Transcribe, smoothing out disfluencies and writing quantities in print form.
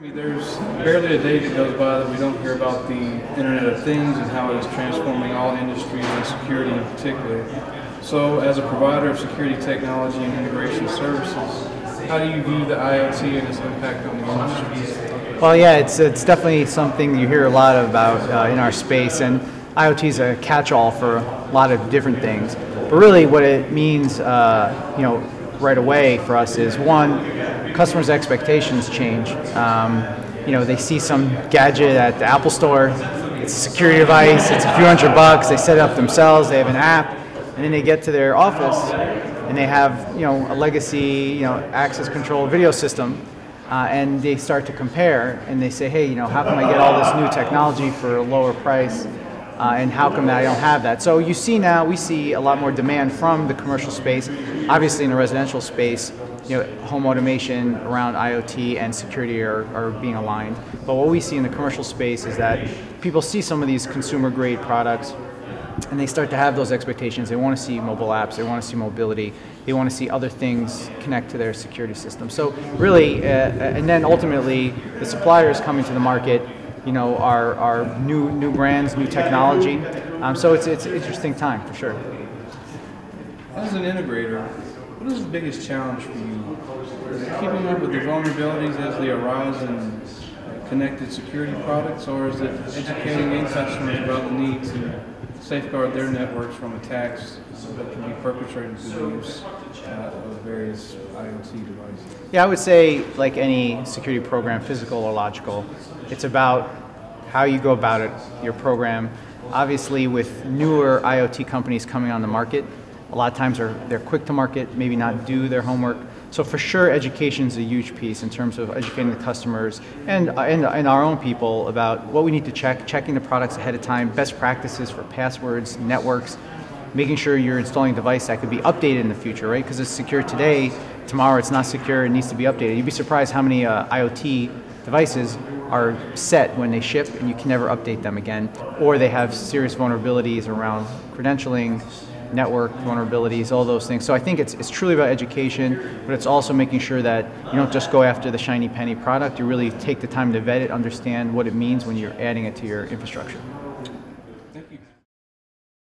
There's barely a day that goes by that we don't hear about the Internet of Things and how it is transforming all industries and security in particular. So as a provider of security technology and integration services, how do you view the IoT and its impact on the industry? Well, yeah, it's definitely something you hear a lot about in our space, and IoT is a catch-all for a lot of different things. But really what it means right away for us is, one, customers' expectations change. They see some gadget at the Apple Store, it's a security device, it's a few $100, they set it up themselves, they have an app, and then they get to their office and they have a legacy access control video system, and they start to compare and they say, hey, how can I get all this new technology for a lower price? And how come I don't have that? So we see a lot more demand from the commercial space. Obviously in the residential space, home automation around IoT and security are being aligned. But what we see in the commercial space is that people see some of these consumer grade products and they start to have those expectations. They want to see mobile apps, they want to see mobility, they want to see other things connect to their security system. So really, and then ultimately the suppliers coming to the market are new brands, new technology. So it's an interesting time for sure. As an integrator, what is the biggest challenge for you? Is it keeping up with the vulnerabilities as they arise in connected security products, or is it educating end customers about the need to safeguard their networks from attacks that can be perpetrated through the use of various IoT devices? Yeah, I would say, like any security program, physical or logical, it's about how you go about it, your program. Obviously, with newer IoT companies coming on the market, a lot of times they're quick to market, maybe not do their homework. So for sure, education is a huge piece in terms of educating the customers and our own people about what we need to checking the products ahead of time, best practices for passwords, networks, making sure you're installing a device that could be updated in the future, right? Because it's secure today, tomorrow it's not secure, it needs to be updated. You'd be surprised how many IoT devices are set when they ship and you can never update them again, or they have serious vulnerabilities around credentialing, network vulnerabilities, all those things. So I think it's truly about education, but it's also making sure that you don't just go after the shiny penny product, you really take the time to vet it, understand what it means when you're adding it to your infrastructure.